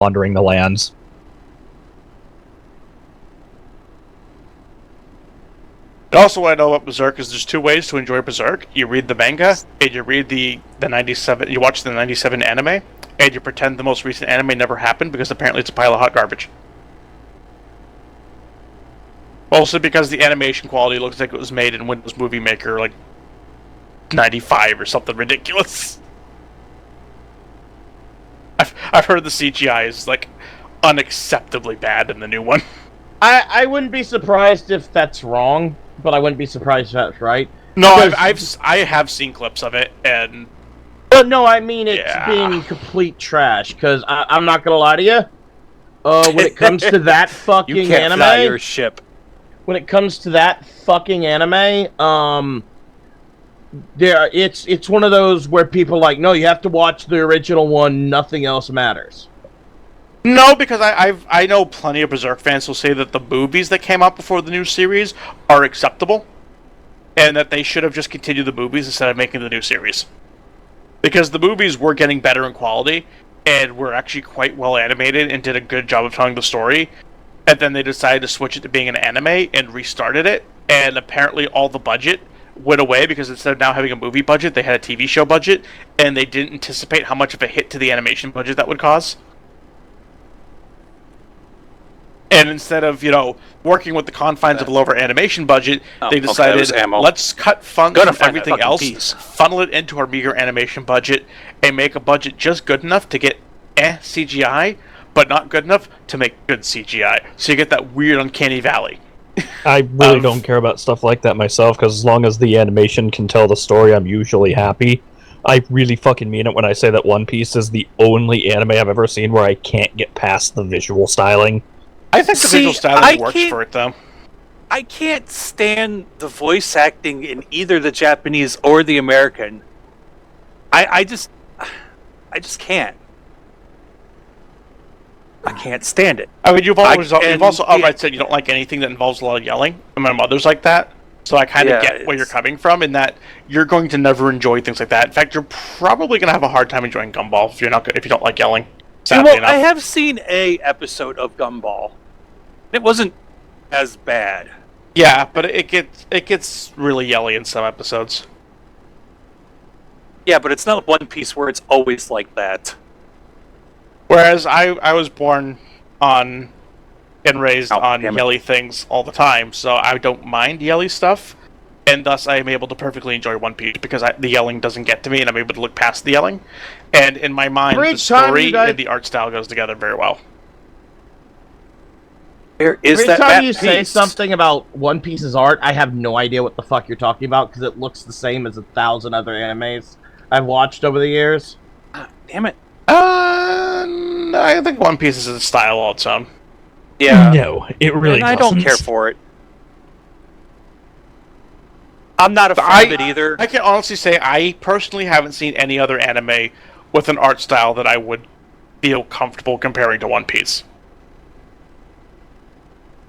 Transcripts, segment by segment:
wandering the lands. Also, what I know about Berserk is there's two ways to enjoy Berserk. You read the manga, and you read the 97. You watch the 97 anime, and you pretend the most recent anime never happened because apparently it's a pile of hot garbage. Mostly because the animation quality looks like it was made in Windows Movie Maker, like 95 or something ridiculous. I've heard the CGI is like unacceptably bad in the new one. I wouldn't be surprised if that's wrong, but I wouldn't be surprised if that's right. No, I have seen clips of it, and but no, I mean it's being complete trash. Because I'm not gonna lie to you, when it comes to that fucking you can't anime, fly your ship. When it comes to that fucking anime, it's one of those where people are like, no, you have to watch the original one. Nothing else matters. No, because I know plenty of Berserk fans who say that the movies that came out before the new series are acceptable, and that they should have just continued the movies instead of making the new series. Because the movies were getting better in quality, and were actually quite well animated and did a good job of telling the story, and then they decided to switch it to being an anime and restarted it, and apparently all the budget went away because instead of now having a movie budget, they had a TV show budget, and they didn't anticipate how much of a hit to the animation budget that would cause. And instead of, working with the confines of a lower animation budget, they decided, let's cut funds from everything else, funnel it into our meager animation budget, and make a budget just good enough to get CGI, but not good enough to make good CGI. So you get that weird uncanny valley. I really don't care about stuff like that myself, because as long as the animation can tell the story, I'm usually happy. I really fucking mean it when I say that One Piece is the only anime I've ever seen where I can't get past the visual styling. I think the visual styling works for it, though. I can't stand the voice acting in either the Japanese or the American. I just can't. I can't stand it. I mean, you've also outright said you don't like anything that involves a lot of yelling, and my mother's like that, so I kind of get where you're coming from, in that you're going to never enjoy things like that. In fact, you're probably going to have a hard time enjoying Gumball if you don't like yelling. Sadly enough. I have seen a episode of Gumball. It wasn't as bad. Yeah, but it gets really yelly in some episodes. Yeah, but it's not One Piece where it's always like that. Whereas I was born on and raised on yelly things all the time, so I don't mind yelly stuff, and thus I am able to perfectly enjoy One Piece because the yelling doesn't get to me, and I'm able to look past the yelling. And in my mind, the story and the art style goes together very well. Where is Every that time you say something about One Piece's art, I have no idea what the fuck you're talking about, because it looks the same as 1,000 other animes I've watched over the years. Damn it. I think One Piece is a style all its own. Yeah. No, it really doesn't. I don't care for it. I'm not a fan of it either. I can honestly say I personally haven't seen any other anime with an art style that I would feel comfortable comparing to One Piece.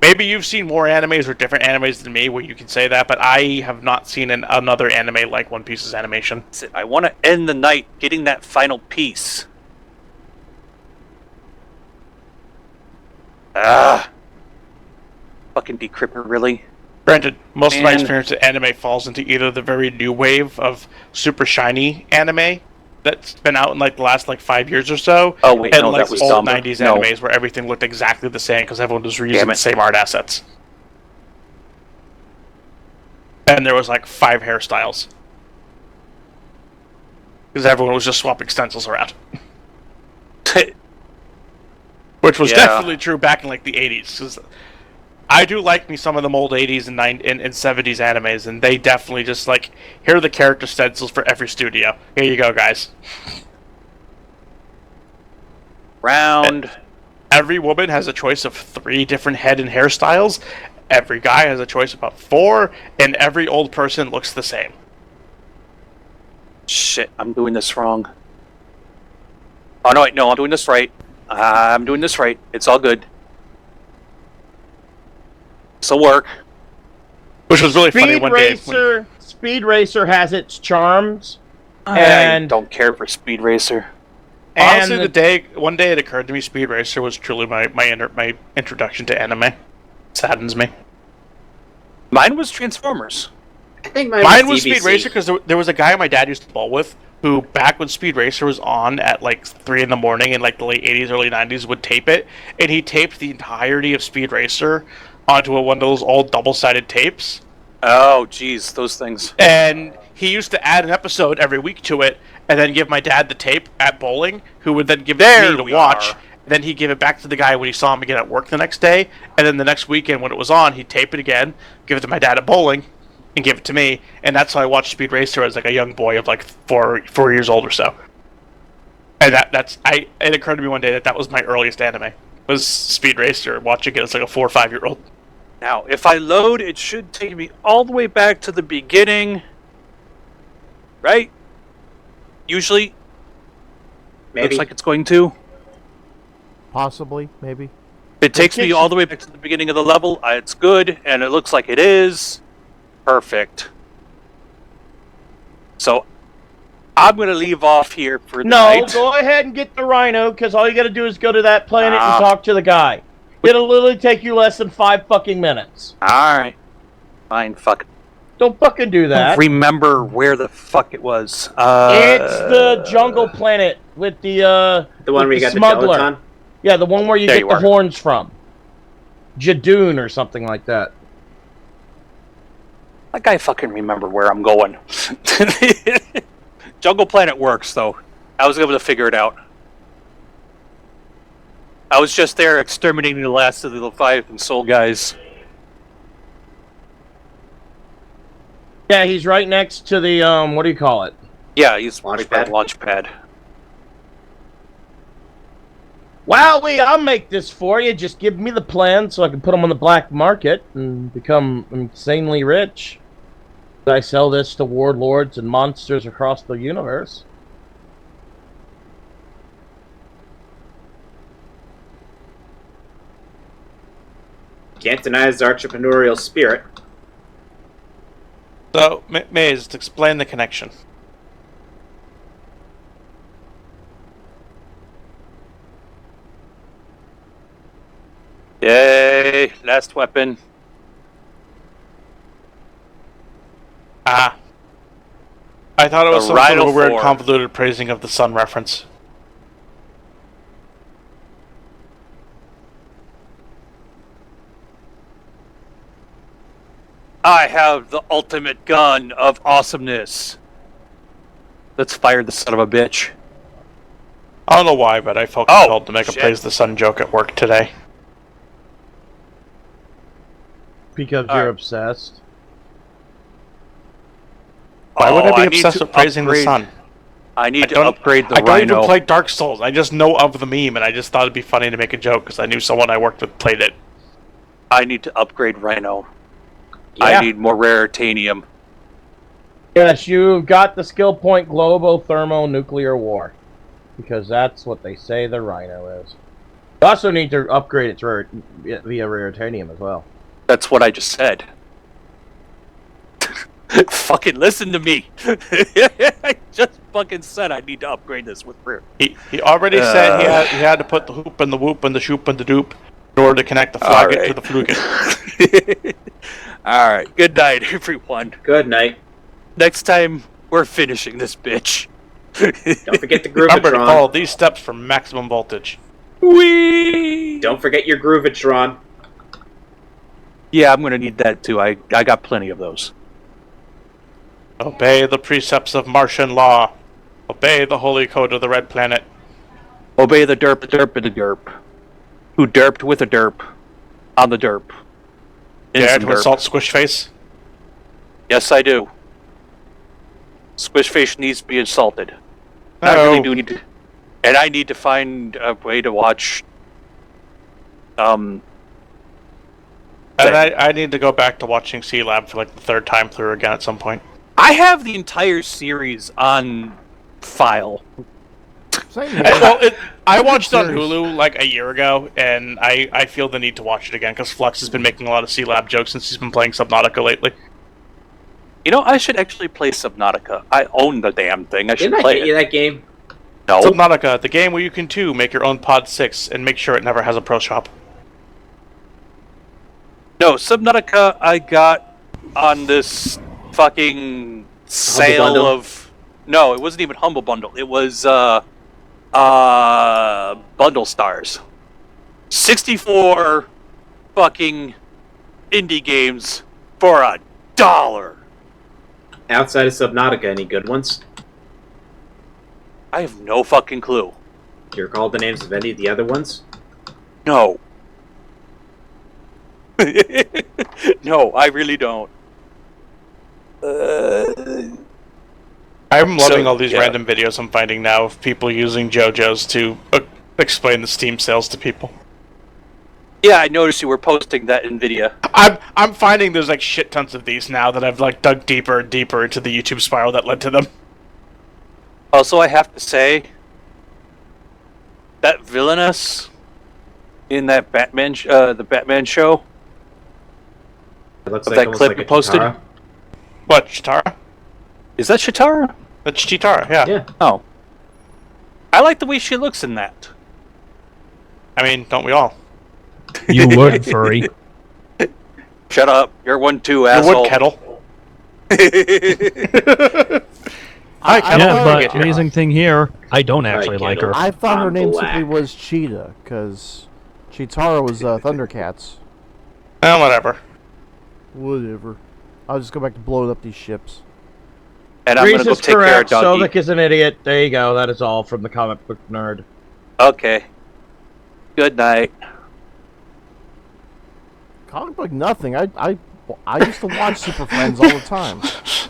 Maybe you've seen more animes or different animes than me where you can say that, but I have not seen another anime like One Piece's animation. I want to end the night getting that final piece. Fucking Decryptor, really? Granted, most of my experience with anime falls into either the very new wave of super shiny anime that's been out in the last 5 years or so, and that was old 90s animes where everything looked exactly the same because everyone was reusing the same art assets. And there was 5 hairstyles. Because everyone was just swapping stencils around. Which was definitely true back in the 80s. Cause I do like me some of them old 80s and 70s animes, and they definitely just here are the character stencils for every studio. Here you go, guys. Every woman has a choice of 3 different head and hairstyles. Every guy has a choice of about 4, and every old person looks the same. Shit, I'm doing this wrong. Oh, no, wait, no, I'm doing this right. I'm doing this right. It's all good. This'll work. Which was really funny one day. Speed Racer has its charms. I don't care for Speed Racer. Honestly, one day it occurred to me Speed Racer was truly my introduction to anime. Saddens me. Mine was Transformers. I think Mine was DBC. Speed Racer because there was a guy my dad used to bowl with who, back when Speed Racer was on at like 3 in the morning in like the late 80s, early 90s, would tape it. And he taped the entirety of Speed Racer onto one of those old double-sided tapes. Oh, jeez, those things. And he used to add an episode every week to it and then give my dad the tape at bowling, who would then give it to me to watch. Then he'd give it back to the guy when he saw him again at work the next day. And then the next weekend when it was on, he'd tape it again, give it to my dad at bowling, and give it to me. And that's how I watched Speed Racer as like a young boy of like 4 years old or so. And it occurred to me one day that was my earliest anime, was Speed Racer, watching it as like a 4 or 5 year old. Now, if I load, it should take me all the way back to the beginning. Right? Usually. Maybe. Looks like it's going to. Possibly, maybe. It takes me all the way back to the beginning of the level. It's good, and it looks like it is. Perfect. So, I'm going to leave off here for the night. No, go ahead and get the Rhino, because all you gotta do is go to that planet and talk to the guy. It'll literally take you less than 5 fucking minutes. Alright. Fine, fuck. Don't fucking do I that. don't remember where the fuck it was. It's the jungle planet with the one where you got smuggler. the gelatin? Yeah, the one where you There get you the are. horns from. Jadoon or something like that. Like I fucking remember where I'm going. Jungle Planet works, though. I was able to figure it out. I was just there exterminating the last of the Leviathan Soul guys. Yeah, he's right next to the, what do you call it? Yeah, he's Launchpad. launch pad. Wowee, I'll make this for you. Just give me the plan so I can put them on the black market and become insanely rich. I sell this to warlords and monsters across the universe. Can't deny his entrepreneurial spirit. So, Maze, explain the connection. Yay, last weapon. I thought it was The some sort of Rhino a weird 4. convoluted praising of the sun reference. I have the ultimate gun of awesomeness. Let's fire the son of a bitch. I don't know why, but I felt Oh, compelled to make a shit. praise the sun joke at work today. Because All you're right. obsessed. Why would I be need obsessed to with praising the upgrade- sun? I need to don't- upgrade the I don't Rhino. even play Dark Souls. I just know of the meme, and I just thought it'd be funny to make a joke because I knew someone I worked with played it. I need to upgrade Rhino. Yeah. I need more raritanium. Yes, you've got the skill point globo-thermo-nuclear war. Because that's what they say the Rhino is. You also need to upgrade its via raritanium as well. That's what I just said. Fucking listen to me. I just fucking said I need to upgrade this with rare. He already said he had to put the hoop and the whoop and the shoop and the doop in order to connect the flagget Alright. to the fluget. Alright, good night, everyone. Good night. Next time, we're finishing this bitch. Don't forget the Remember to Groovatron. follow these steps for maximum voltage. Whee! Don't forget your Groovatron. Yeah, I'm gonna need that too. I got plenty of those. Obey the precepts of Martian law. Obey the holy code of the Red Planet. Obey the derp, and the derp. Who derped with a derp on the derp. Dare Instant to derp. insult Squishface? Yes, I do. Squishface needs to be insulted. I No. really do need to, and I need to find a way to watch. And I need to go back to watching C-Lab for like the third time through again at some point. I have the entire series on file. Same here. I watched it on Hulu like a year ago, and I feel the need to watch it again because Flux has been making a lot of C-Lab jokes since he's been playing Subnautica lately. You know, I should actually play Subnautica. I own the damn thing. I should Didn't I play get it. you that game? No. Subnautica, the game where you can too make your own Pod 6 and make sure it never has a pro shop. No, Subnautica I got on this fucking sale Bundle? of... No, it wasn't even Humble Bundle. It was, Bundle Stars. 64 fucking indie games for $1. Outside of Subnautica, any good ones? I have no fucking clue. Do you recall the names of any of the other ones? No. No, I really don't. I'm loving all these yeah. random videos I'm finding now of people using JoJo's to explain the Steam sales to people. Yeah, I noticed you were posting that in video. I'm finding there's like shit tons of these now that I've like dug deeper and deeper into the YouTube spiral that led to them. Also, I have to say that villainous in that Batman, the Batman show. It looks Of like that almost clip like you a posted? Chitara. What, Chitara? Is that Chitara? That's Chitara, yeah. Yeah. Oh, I like the way she looks in that. I mean, don't we all? You would, furry. Shut up! You're one too, Your asshole. wood kettle. I Kettle. Yeah, thought- but amazing thing here, I don't actually Right, like Kendall. her. I thought her I'm name black. simply was Cheetah, because Cheetara was Thundercats. Whatever. Whatever. I'll just go back to blowing up these ships. And I'm Reese gonna go is take care of correct. Doggy. Sovik is an idiot. There you go. That is all from the comic book nerd. Okay. Good night. Comic book nothing. I used to watch Super Friends all the time.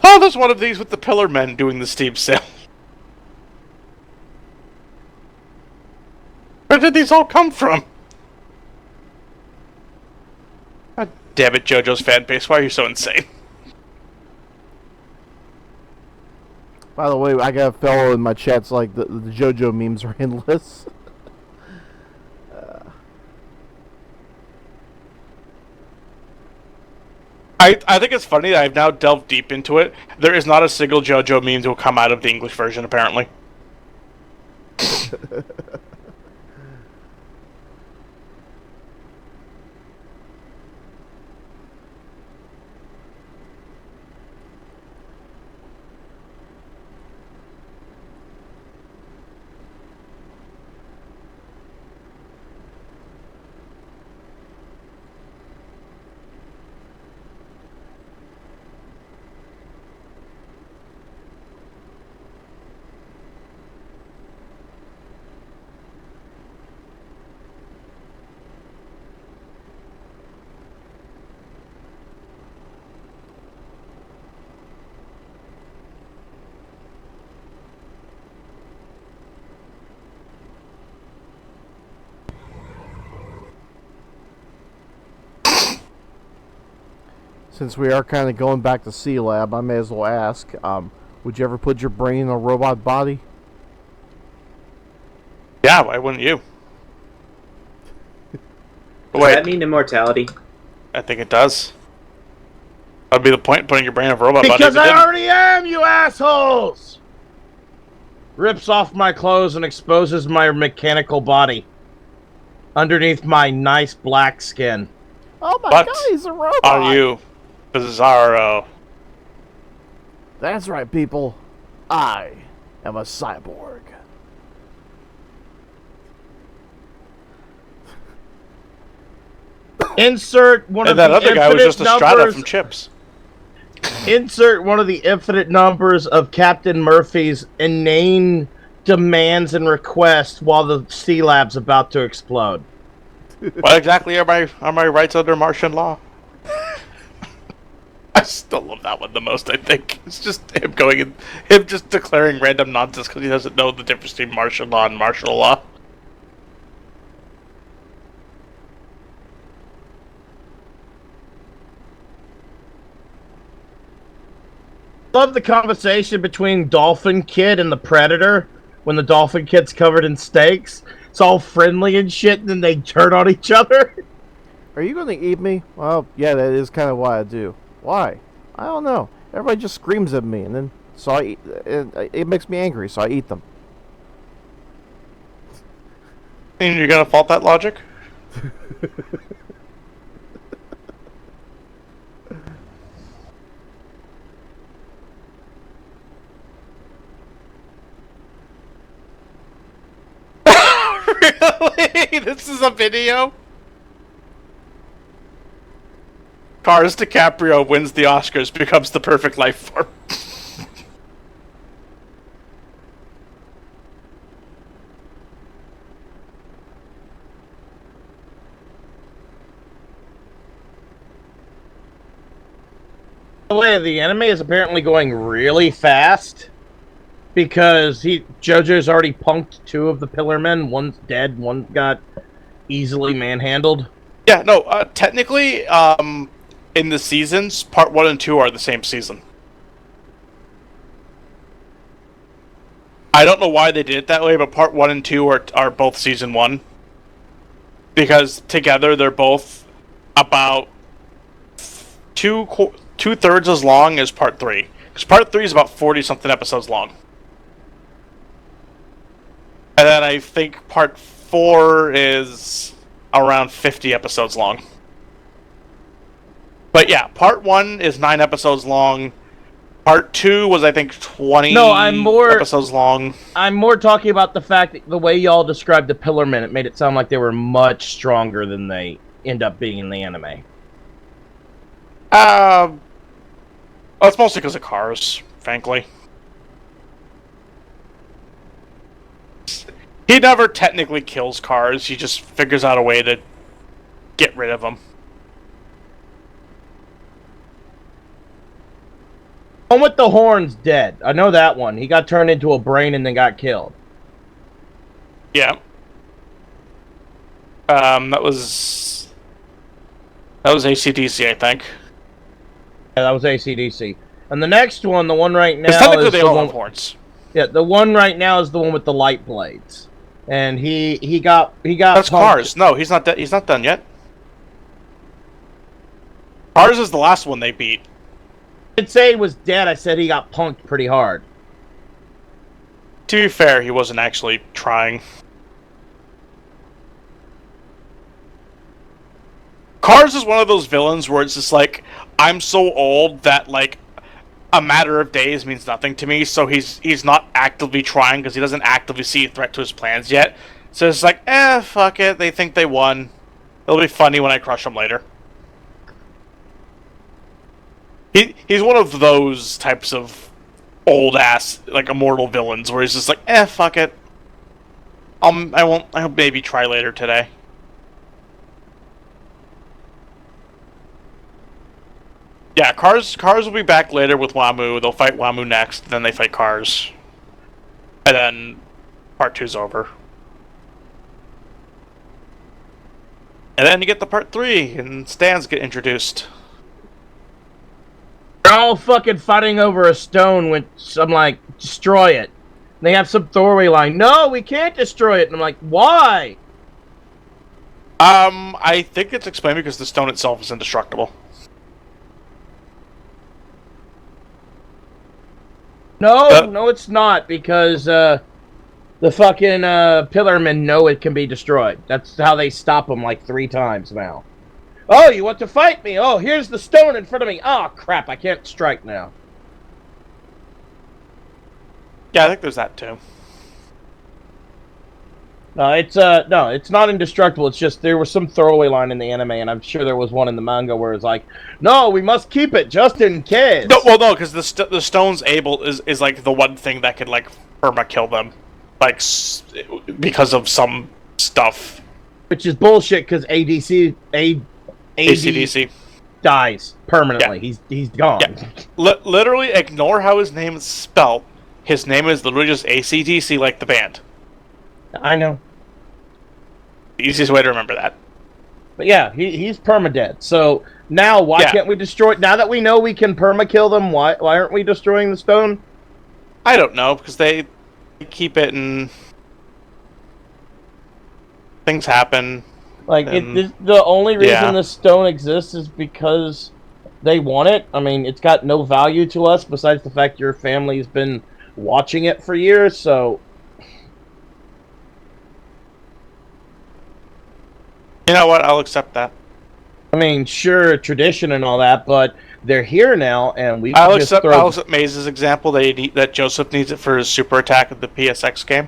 Oh, there's one of these with the Pillar Men doing the Steam sale. Where did these all come from? God damn it, JoJo's fan base. Why are you so insane? By the way, I got a fellow in my chats like the JoJo memes are endless. I think it's funny that I've now delved deep into it. There is not a single JoJo meme that will come out of the English version, apparently. Since we are kind of going back to C Lab, I may as well ask, would you ever put your brain in a robot body? Yeah, why wouldn't you? Does that mean immortality? I think it does. That'd be the point, putting your brain in a robot body. Because if it I didn't. already am, you assholes! Rips off my clothes and exposes my mechanical body underneath my nice black skin. Oh my What god, he's a robot! Are you Bizarro? That's right, people. I am a cyborg. Insert one of And that the other guy was infinite just a strata numbers. from Chips. Insert one of the infinite numbers of Captain Murphy's inane demands and requests while the C Lab's about to explode. What exactly are my rights under Martian law? I still love that one the most. I think it's just him him just declaring random nonsense because he doesn't know the difference between martial law and martial law. Love the conversation between Dolphin Kid and the Predator when the Dolphin Kid's covered in steaks. It's all friendly and shit, and then they turn on each other. Are you going to eat me? Well, yeah, that is kind of why I do. Why? I don't know. Everybody just screams at me, and then so I eat. It makes me angry, so I eat them. And you're gonna fault that logic? Really? This is a video? Cars DiCaprio wins the Oscars, becomes the perfect life form. By the way, the anime is apparently going really fast because JoJo's already punked 2 of the Pillar Men. One's dead, one got easily manhandled. Yeah, no, technically, in the seasons, part 1 and 2 are the same season. I don't know why they did it that way, but part 1 and 2 are both season 1. Because together they're both about two-thirds as long as part 3. Because part 3 is about 40-something episodes long. And then I think part 4 is around 50 episodes long. But yeah, part 1 is 9 episodes long. Part 2 was, I think, 20 episodes long. I'm more talking about the fact that the way y'all described the Pillar Men, it made it sound like they were much stronger than they end up being in the anime. Well, it's mostly because of cars, frankly. He never technically kills cars, he just figures out a way to get rid of them. One with the horn's dead. I know that one. He got turned into a brain and then got killed. Yeah. That was AC/DC, I think. Yeah, that was AC/DC. And the next one, the one right now, Because technically is they the all one. have horns. Yeah, the one right now is the one with the light blades, and he got. That's punked. Cars. No, he's not. He's not done yet. Cars is the last one they beat. I didn't say he was dead. I said he got punked pretty hard. To be fair, he wasn't actually trying. Cars is one of those villains where it's just like, I'm so old that, like, a matter of days means nothing to me, so he's not actively trying because he doesn't actively see a threat to his plans yet. So it's like, fuck it, they think they won. It'll be funny when I crush them later. He's one of those types of old-ass, like, immortal villains where he's just like, fuck it. I'll maybe try later today. Yeah, Cars will be back later with Wamu. They'll fight Wamu next, then they fight Cars. And then part 2's over. And then you get the part 3, and stands get introduced. They're all fucking fighting over a stone, which I'm like, destroy it. And they have some throwaway line, no, we can't destroy it. And I'm like, why? I think it's explained because the stone itself is indestructible. No, it's not, because the fucking Pillarmen know it can be destroyed. That's how they stop them like 3 times now. Oh, you want to fight me? Oh, here's the stone in front of me. Oh, crap, I can't strike now. Yeah, I think there's that too. No, it's not indestructible. It's just there was some throwaway line in the anime, and I'm sure there was one in the manga where it's like, no, we must keep it just in case. No, well, no, because the stone's is like the one thing that could like perma kill them, like because of some stuff. Which is bullshit because AC/DC dies permanently. Yeah. He's gone. Yeah. Literally, ignore how his name is spelled. His name is literally just AC/DC, like the band. I know. The easiest way to remember that. But yeah, he's permadead. So now why can't we destroy? Now that we know we can perma kill them, why aren't we destroying the stone? I don't know, because they keep it and things happen. Like the only reason the stone exists is because they want it. I mean, it's got no value to us besides the fact your family's been watching it for years. So You know what? I'll accept that. I mean, sure, tradition and all that, but they're here now, and we I'll can just accept throw... Maze's example that Joseph needs it for his super attack of the PSX game.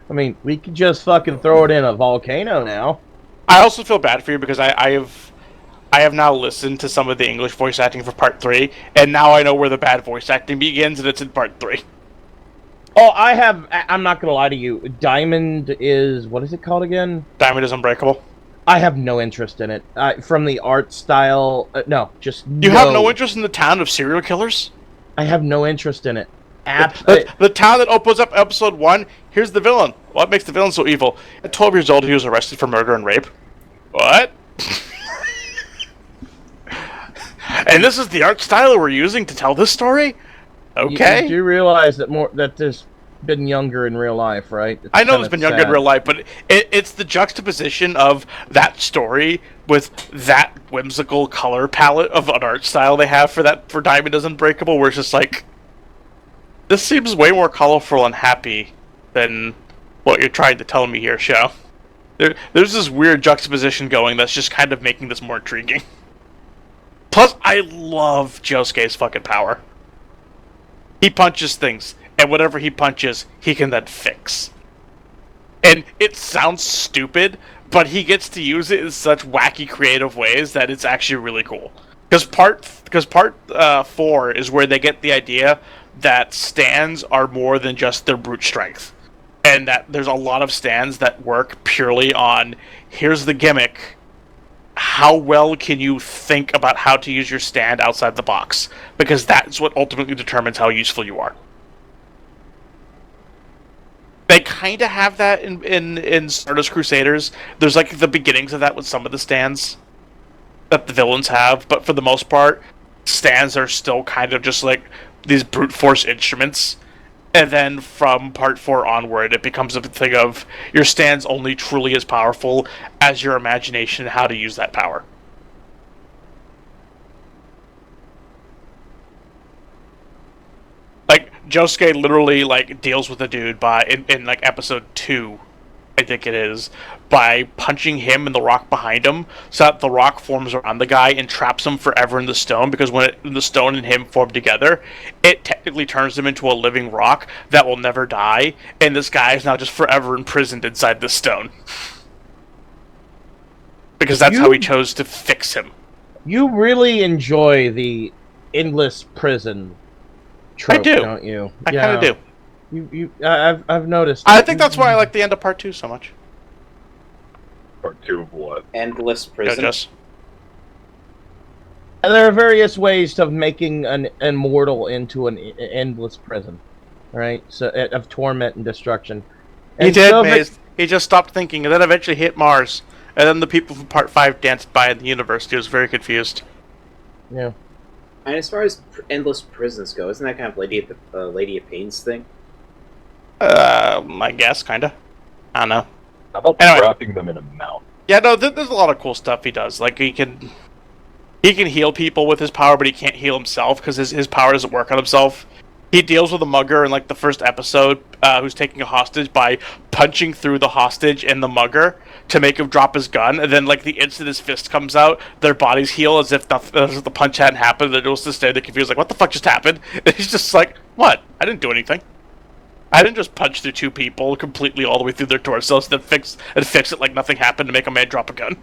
I mean, we could just fucking throw it in a volcano now. I also feel bad for you because I have now listened to some of the English voice acting for Part 3, and now I know where the bad voice acting begins, and it's in Part 3. Oh, I'm not gonna lie to you. Diamond is... What is it called again? Diamond is Unbreakable. I have no interest in it. From the art style... no, just You have no interest in the town of serial killers? I have no interest in it. The town that opens up episode 1, here's the villain. What makes the villain so evil? At 12 years old, he was arrested for murder and rape. What? And this is the art style we're using to tell this story? Okay. You do realize that there's been younger in real life, right? I know there's been younger in real life, but it's the juxtaposition of that story with that whimsical color palette of an art style they have for Diamond is Unbreakable, where it's just like, this seems way more colorful and happy than what you're trying to tell me here, show. There's this weird juxtaposition going that's just kind of making this more intriguing. Plus, I love Josuke's fucking power. He punches things, and whatever he punches, he can then fix. And it sounds stupid, but he gets to use it in such wacky, creative ways that it's actually really cool. Because part 4 is where they get the idea that stands are more than just their brute strength. And that there's a lot of stands that work purely on, here's the gimmick, how well can you think about how to use your stand outside the box? Because that's what ultimately determines how useful you are. They kind of have that in Stardust Crusaders. There's like the beginnings of that with some of the stands that the villains have, but for the most part, stands are still kind of just like these brute force instruments. And then from Part 4 onward, it becomes a thing of your stand's only truly as powerful as your imagination and how to use that power. Like, Josuke literally, like, deals with a dude in like, episode 2, I think it is, by punching him and the rock behind him, so that the rock forms around the guy and traps him forever in the stone, because when the stone and him form together, it technically turns him into a living rock that will never die, and this guy is now just forever imprisoned inside this stone. Because that's how he chose to fix him. You really enjoy the endless prison trope, I do. Don't you? I kind of do. I've noticed. I think that's why I like the end of Part 2 so much. Part 2 of what? Endless prison. Jess. There are various ways of making an immortal into an endless prison, right? So of torment and destruction. And He did, so Maze. He just stopped thinking, and then eventually hit Mars. And then the people from Part 5 danced by in the universe. He was very confused. Yeah. And as far as endless prisons go, isn't that kind of Lady of Pain's thing? I guess, kinda. I don't know. How about Anyway. trapping them in a mountain? Yeah, no, there's a lot of cool stuff he does. Like, he can heal people with his power, but he can't heal himself, because his power doesn't work on himself. He deals with a mugger in, like, the first episode, who's taking a hostage by punching through the hostage and the mugger to make him drop his gun, and then, like, the instant his fist comes out, their bodies heal as if the punch hadn't happened. They're just stay there confused, like, what the fuck just happened? And he's just like, what? I didn't do anything. I didn't just punch through 2 people completely all the way through their torsos, then fix it like nothing happened to make a man drop a gun.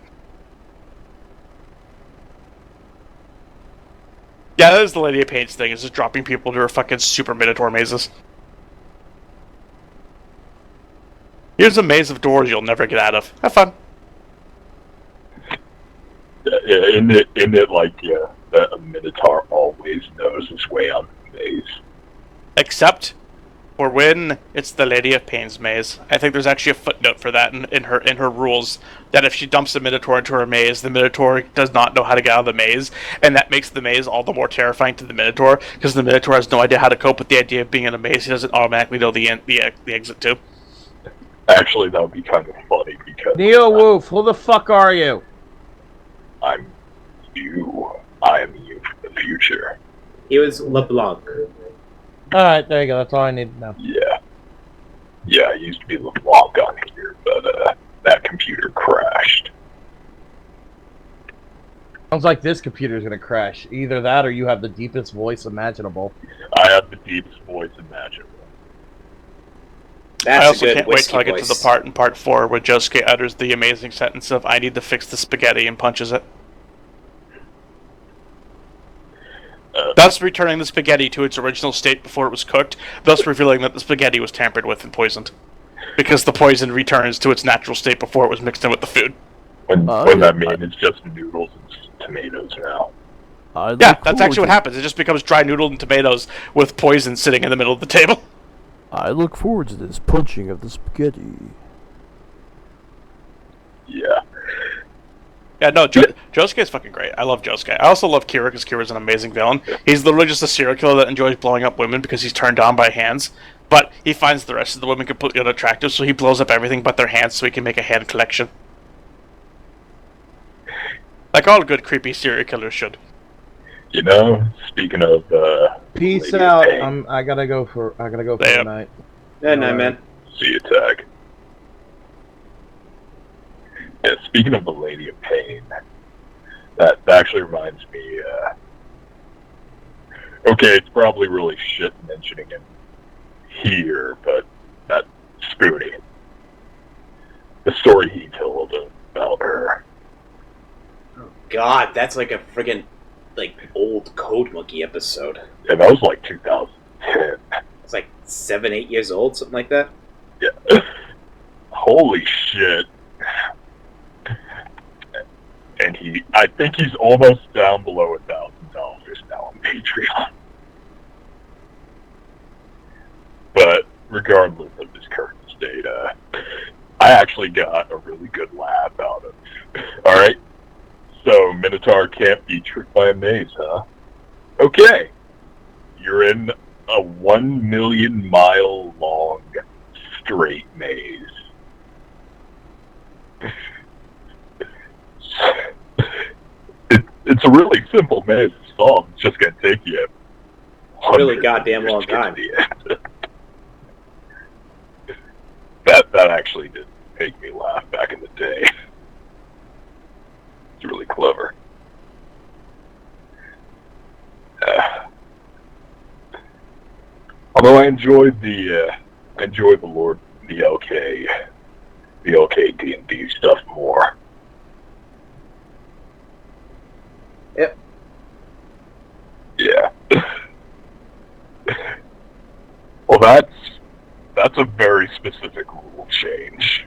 Yeah, that is the Lady of Pain's thing, is just dropping people to her fucking super Minotaur mazes. Here's a maze of doors you'll never get out of. Have fun. Yeah, isn't it like, that a Minotaur always knows his way out of the maze? Except for when it's the Lady of Pain's maze. I think there's actually a footnote for that in her rules, that if she dumps a Minotaur into her maze, the Minotaur does not know how to get out of the maze, and that makes the maze all the more terrifying to the Minotaur, because the Minotaur has no idea how to cope with the idea of being in a maze he doesn't automatically know the exit to. Actually, that would be kind of funny, because... Neo Woof, who the fuck are you? I'm you. I am you from the future. He was LeBlanc. Alright, there you go. That's all I need to know. Yeah. Yeah, I used to be LeBlanc on here, but, that computer crashed. Sounds like this computer's gonna crash. Either that or you have the deepest voice imaginable. I have the deepest voice imaginable. I That's a also good can't wait whiskey till I get to voice. the part in part 4 where Josuke utters the amazing sentence of "I need to fix the spaghetti" and punches it. Thus returning the spaghetti to its original state before it was cooked, thus revealing that the spaghetti was tampered with and poisoned. Because the poison returns to its natural state before it was mixed in with the food. When yeah, that means it's just noodles and tomatoes now. Yeah, that's actually what happens. It just becomes dry noodle and tomatoes with poison sitting in the middle of the table. I look forward to this punching of the spaghetti. Yeah. Yeah, no, Josuke is fucking great. I love Josuke. I also love Kira because Kira's an amazing villain. He's literally just a serial killer that enjoys blowing up women because he's turned on by hands. But he finds the rest of the women completely unattractive, so he blows up everything but their hands so he can make a hand collection. Like all good creepy serial killers should. You know, speaking of Peace Lady out. of Pain, I gotta go for Yep. the night. Good night, man. see you, Tag. Yeah, speaking of the Lady of Pain, that actually reminds me, okay, it's probably really shit mentioning it here, but that Spoonie, the story he told about her. God, that's like a friggin' old Code Monkey episode. Yeah, that was like 2010. It's like 7, 8 years old, something like that. Yeah. Holy shit. And I think he's almost down below $1,000 now on Patreon. But regardless of his current state, I actually got a really good laugh out of it. Alright? So, Minotaur can't be tricked by a maze, huh? Okay. You're in a 1 million mile long straight maze. It's a really simple maze to solve. It's just gonna take you A really goddamn long time. That actually did make me laugh back in the day. It's really clever. Although I enjoyed the LK D&D stuff more. Yep. Yeah. Well, that's a very specific rule change.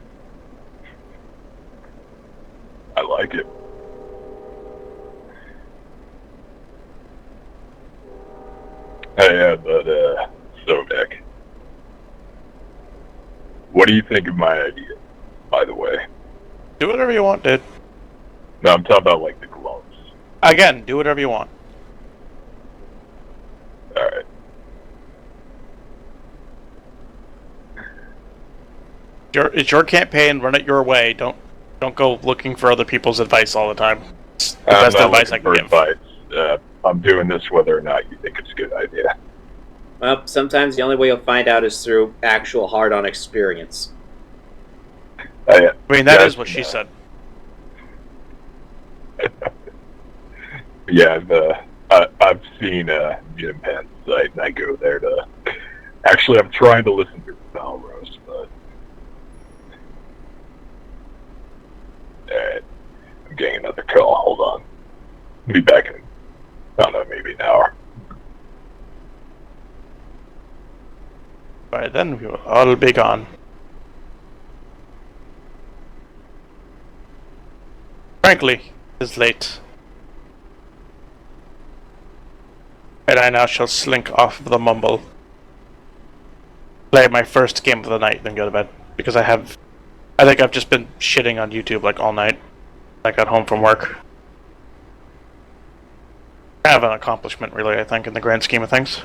I like it. Yeah, but so Nick, what do you think of my idea? By the way, Do whatever you want, dude. no, I'm talking about like the gloves. Again, do whatever you want. All right. It's your campaign. Run it your way. Don't go looking for other people's advice all the time. It's the I'm best not advice I looking can for give. advice. I'm doing this whether or not you think it's a good idea. Well, sometimes the only way you'll find out is through actual hard-on experience. I mean, that Yeah, is what she said. Yeah, I've seen Jim Penn's site, and I go there to. Actually, I'm trying to listen to Valros, but. Alright. I'm getting another call. Hold on. I'll be back in, I don't know, maybe an hour. By then, we will all be gone. Frankly, it is late. And I now shall slink off of the mumble. Play my first game of the night, then go to bed. Because I think I've just been shitting on YouTube like all night. I got home from work. Kind of an accomplishment, really, I think, in the grand scheme of things.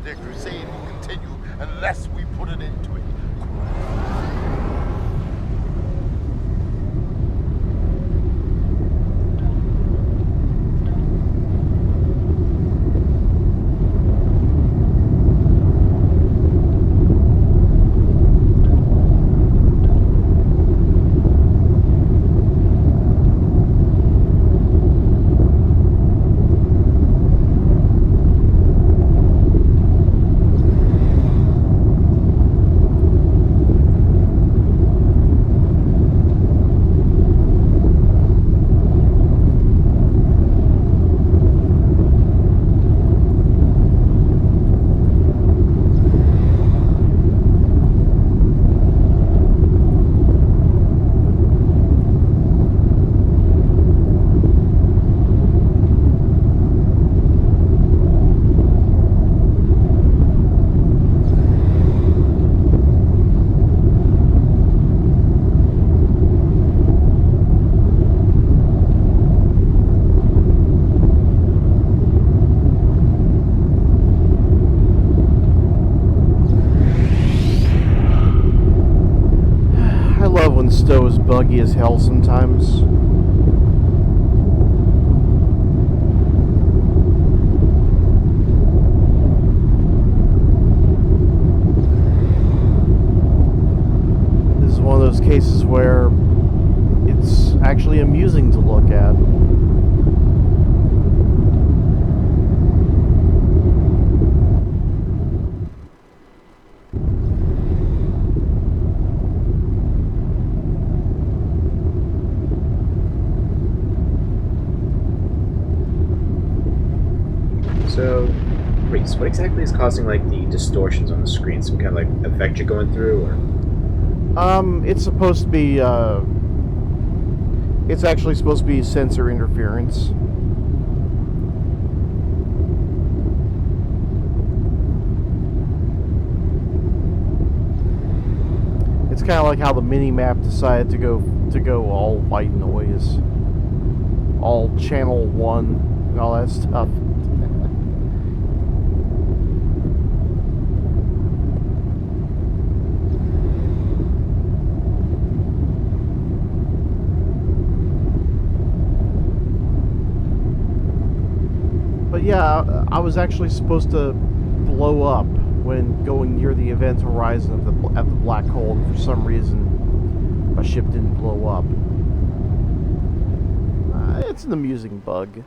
Their crusade will continue unless we put an end to it. I love when STO is buggy as hell sometimes. This is one of those cases where it's actually amusing to look at. So, Reese, what exactly is causing like the distortions on the screen? Some kind of like effect you're going through, or? It's supposed to be, it's actually supposed to be sensor interference. It's kind of like how the mini-map decided to go all white noise. All channel 1 and all that stuff. But yeah, I was actually supposed to blow up when going near the event horizon at the black hole, and for some reason my ship didn't blow up. It's an amusing bug.